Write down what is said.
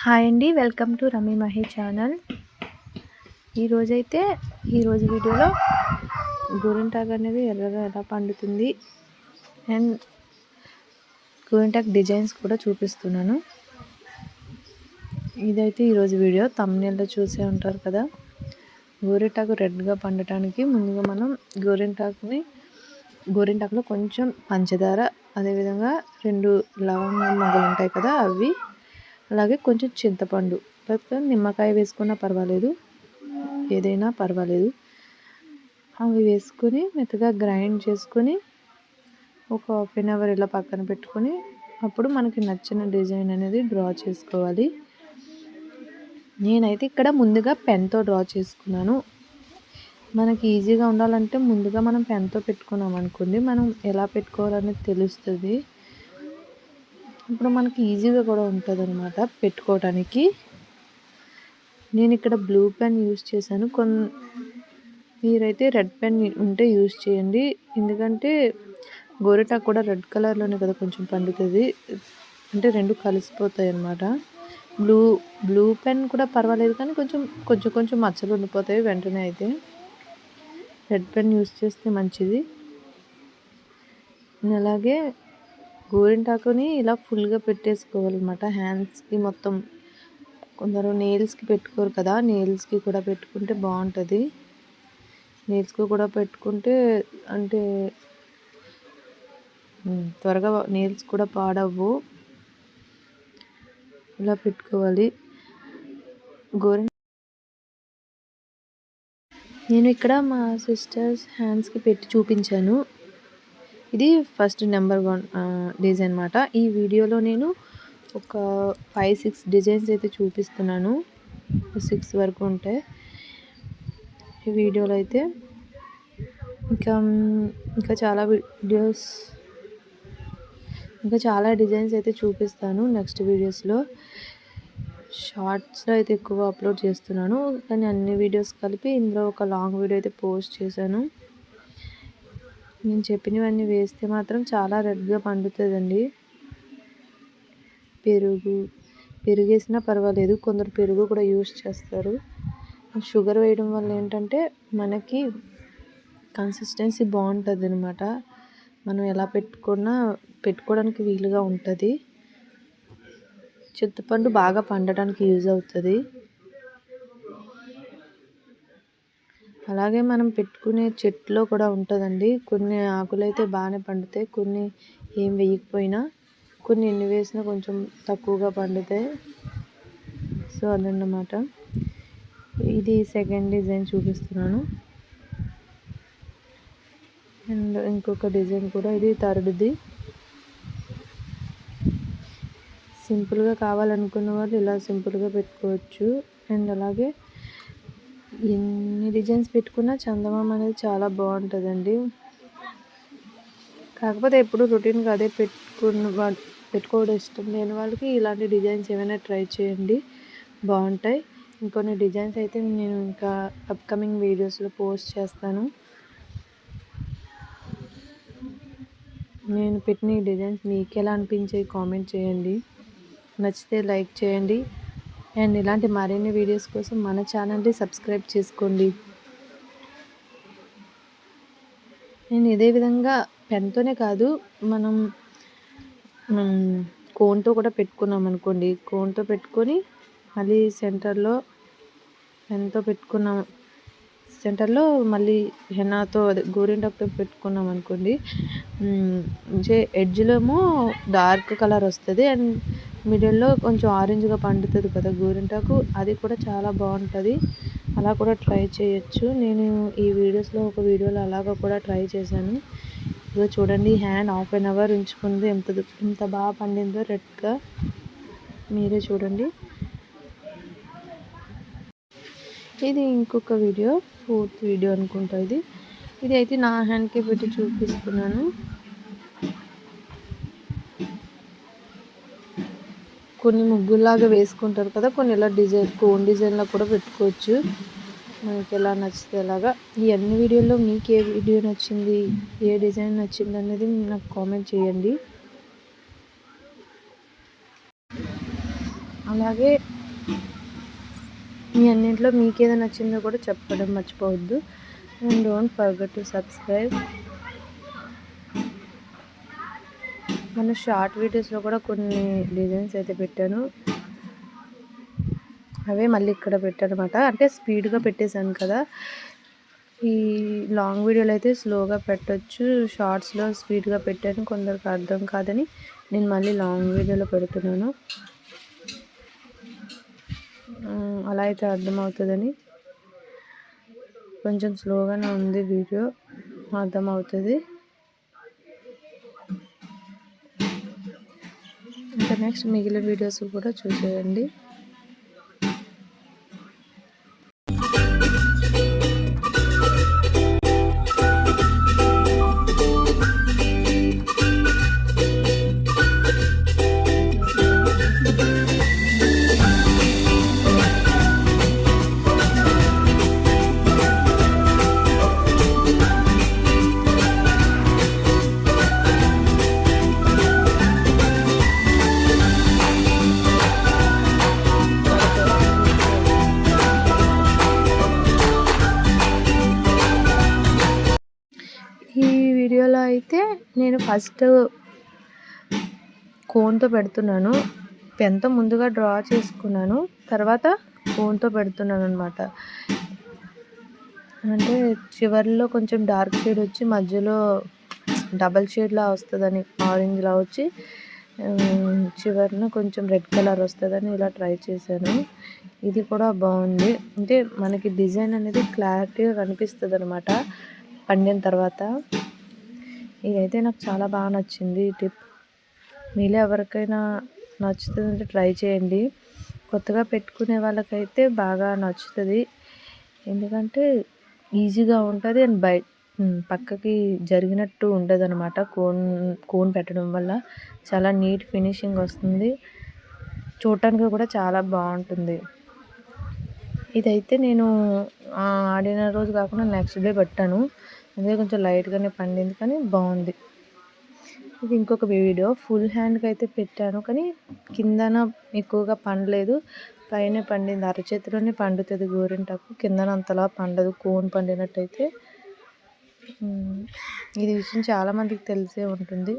Hi అండి. Welcome to rummy Mahi channel. ఈరోజు వీడియోలో గోరింటాకు అనేది ఎర్రగా ఎలా పండుతుంది అండ్ గోరింటాకు డిజైన్స్ కూడా చూపిస్తున్నాను. ఇదైతే ఈరోజు వీడియో. థంబ్‌నెయిల్‌లో చూసే ఉంటారు కదా. గోరింటాకు రెడ్గా పండటానికి ముందుగా మనం గోరింటాకులో కొంచెం పంచదార, అదేవిధంగా 2 లవంగ మొగ్గలు ఉంటాయి కదా అవి, అలాగే కొంచెం చింతపండు, లేకపోతే నిమ్మకాయ వేసుకున్నా పర్వాలేదు, ఏదైనా పర్వాలేదు. అవి వేసుకొని మెత్తగా గ్రైండ్ చేసుకొని ఒక హాఫ్ అన్ అవర్ ఇలా పక్కన పెట్టుకొని అప్పుడు మనకి నచ్చిన డిజైన్ అనేది డ్రా చేసుకోవాలి. నేనైతే ఇక్కడ ముందుగా పెన్తో డ్రా చేసుకున్నాను. మనకి ఈజీగా ఉండాలంటే ముందుగా మనం పెన్తో పెట్టుకున్నాం అనుకోండి, మనం ఎలా పెట్టుకోవాలనేది తెలుస్తుంది. ఇప్పుడు మనకి ఈజీగా కూడా ఉంటుంది అనమాట పెట్టుకోవడానికి. నేను ఇక్కడ బ్లూ పెన్ యూజ్ చేశాను. మీరైతే రెడ్ పెన్ ఉంటే యూజ్ చేయండి, ఎందుకంటే గోరింటాకు కూడా రెడ్ కలర్లోనే కదా కొంచెం పండుతుంది, అంటే రెండు కలిసిపోతాయి అన్నమాట. బ్లూ పెన్ కూడా పర్వాలేదు, కానీ కొంచెం మచ్చలు ఉండిపోతాయి వెంటనే. అయితే రెడ్ పెన్ యూజ్ చేస్తే మంచిది. అలాగే గోరింటాకుని ఇలా ఫుల్గా పెట్టేసుకోవాలన్నమాట హ్యాండ్స్కి మొత్తం. కొందరు నెయిల్స్కి పెట్టుకోరు కదా, నెయిల్స్కి కూడా పెట్టుకుంటే బాగుంటుంది. నెయిల్స్కి కూడా పెట్టుకుంటే అంటే త్వరగా నెయిల్స్ కూడా పాడవు. ఇలా పెట్టుకోవాలి. నేను ఇక్కడ మా సిస్టర్స్ హ్యాండ్స్కి పెట్టి చూపించాను. ఇది ఫస్ట్ నెంబర్ 1 డిజైన్ అన్నమాట. ఈ వీడియోలో నేను ఒక 5-6 డిజైన్స్ అయితే చూపిస్తున్నాను. 6 వరకు ఉంటాయి ఈ వీడియోలో అయితే. ఇంకా చాలా డిజైన్స్ అయితే చూపిస్తాను నెక్స్ట్ వీడియోస్లో. షార్ట్స్లో అయితే ఎక్కువ అప్లోడ్ చేస్తున్నాను, కానీ అన్ని వీడియోస్ కలిపి ఇందులో ఒక లాంగ్ వీడియో అయితే పోస్ట్ చేశాను. నేను చెప్పినవన్నీ వేస్తే మాత్రం చాలా రెడ్గా పండుతుందండి. పెరుగు వేసినా పర్వాలేదు, కొందరు పెరుగు కూడా యూజ్ చేస్తారు. షుగర్ వేయడం వల్ల ఏంటంటే మనకి కన్సిస్టెన్సీ బాగుంటుంది అనమాట. మనం ఎలా పెట్టుకోవడానికి వీలుగా ఉంటుంది. చింతపండు బాగా పండడానికి యూజ్ అవుతుంది. అలాగే మనం పెట్టుకునే చెట్లో కూడా ఉంటుందండి. కొన్ని ఆకులు అయితే బాగానే పండుతాయి, కొన్ని ఏం వేయకపోయినా, కొన్ని ఎన్ని వేసినా కొంచెం తక్కువగా పండుతాయి. సో అదన్నమాట. ఇది సెకండ్ డిజైన్ చూపిస్తున్నాను. అండ్ ఇంకొక డిజైన్ కూడా, ఇది థర్డ్ది. సింపుల్గా కావాలనుకున్న వాళ్ళు ఇలా సింపుల్గా పెట్టుకోవచ్చు. అండ్ అలాగే ఎన్ని డిజైన్స్ పెట్టుకున్నా చందమామ అనేది చాలా బాగుంటుందండి. కాకపోతే ఎప్పుడు రొటీన్గా అదే పెట్టుకోవడం ఇష్టం లేని వాళ్ళకి ఇలాంటి డిజైన్స్ ఏమైనా ట్రై చేయండి, బాగుంటాయి. ఇంకొన్ని డిజైన్స్ అయితే నేను ఇంకా అప్కమింగ్ వీడియోస్లో పోస్ట్ చేస్తాను. నేను పెట్టిన ఈ డిజైన్స్ మీకు ఎలా అనిపించాయి కామెంట్ చేయండి. నచ్చితే లైక్ చేయండి. అండ్ ఇలాంటి మరిన్ని వీడియోస్ కోసం మన ఛానల్ని సబ్స్క్రైబ్ చేసుకోండి. నేను ఇదే విధంగా పెన్తోనే కాదు, మనం కోన్తో కూడా పెట్టుకున్నాం అనుకోండి, కోన్తో పెట్టుకొని మళ్ళీ సెంటర్లో పెన్తో పెట్టుకున్నాం, సెంటర్లో మళ్ళీ హెన్నాతో అదే గోరింటాకుతో పెట్టుకున్నాం అనుకోండి, ఎడ్జ్లో ఏమో డార్క్ కలర్ వస్తుంది అండ్ మిడిల్లో కొంచెం ఆరెంజ్గా పండుతుంది కదా గోరింటాకు, అది కూడా చాలా బాగుంటుంది. అలా కూడా ట్రై చేయొచ్చు. నేను ఈ వీడియోస్లో ఒక వీడియోలో అలాగా కూడా ట్రై చేశాను. ఇదిగో చూడండి, హ్యాండ్ హాఫ్ అన్ అవర్ ఉంచుకుంది, ఎంత బాగా పండిందో రెడ్గా. మీరే చూడండి. ఇది ఇంకొక వీడియో, 4th వీడియో అనుకుంటా ఇది అయితే నా హ్యాండ్కే పెట్టి చూపిస్తున్నాను. కొన్ని ముగ్గులాగా వేసుకుంటారు కదా, కొన్ని ఇలా కోన్ డిజైన్లో కూడా పెట్టుకోవచ్చు, మనకి ఎలా నచ్చితే అలాగా. ఈ అన్ని వీడియోల్లో మీకు ఏ వీడియో నచ్చింది, ఏ డిజైన్ నచ్చింది అనేది నాకు కామెంట్ చేయండి. అలాగే మీ అన్నింట్లో మీకేదో నచ్చిందో కూడా చెప్పడం మర్చిపోవద్దు. And don't forget to subscribe. మన షార్ట్ వీడియోస్లో కూడా కొన్ని డిజైన్స్ అయితే పెట్టాను, అవే మళ్ళీ ఇక్కడ పెట్టానమాట. అంటే స్పీడ్గా పెట్టేశాను కదా, ఈ లాంగ్ వీడియోలో అయితే స్లోగా పెట్టచ్చు, షార్ట్స్లో స్పీడ్గా పెట్టాను, కొందరికి అర్థం కాదని నేను మళ్ళీ లాంగ్ వీడియోలో పెడుతున్నాను. అలా అయితే అర్థమవుతుందని కొంచెం స్లోగానే ఉంది వీడియో, అర్థమవుతుంది. ఇంకా నెక్స్ట్ మిగిలిన వీడియోస్ కూడా చూసేయండి. ఈ వీడియోలో అయితే నేను ఫస్ట్ కోన్తో పెడుతున్నాను, పెన్తో ముందుగా డ్రా చేసుకున్నాను, తర్వాత కోన్తో పెడుతున్నాను అనమాట. అంటే చివరిలో కొంచెం డార్క్ షేడ్ వచ్చి మధ్యలో డబల్ షేడ్లా వస్తుందని, ఆరెంజ్లా వచ్చి చివరిన కొంచెం రెడ్ కలర్ వస్తుందని ఇలా ట్రై చేశాను. ఇది కూడా బాగుంది, అంటే మనకి డిజైన్ అనేది క్లారిటీగా కనిపిస్తుంది అనమాట పండిన తర్వాత. ఇదైతే నాకు చాలా బాగా నచ్చింది ఈ టిప్. మీలో ఎవరికైనా నచ్చుతుందంటే ట్రై చేయండి. కొత్తగా పెట్టుకునే వాళ్ళకైతే బాగా నచ్చుతుంది, ఎందుకంటే ఈజీగా ఉంటుంది అండ్ పక్కకి జరిగినట్టు ఉండదు అనమాట. కోన్ పెట్టడం వల్ల చాలా నీట్ ఫినిషింగ్ వస్తుంది, చూడటానికి కూడా చాలా బాగుంటుంది. ఇదైతే నేను ఆడిన రోజు కాకుండా నెక్స్ట్ డే పెట్టాను, అదే కొంచెం లైట్గానే పండింది కానీ బాగుంది. ఇది ఇంకొక వీడియో, ఫుల్ హ్యాండ్కి అయితే పెట్టాను కానీ కిందన ఎక్కువగా పండలేదు, పైన పండింది. అరచేతిలోనే పండుతుంది గోరింటాకు, కిందన అంతలా పండదు కోన్ పండినట్టయితే. ఇది విషయం చాలామందికి తెలిసే ఉంటుంది.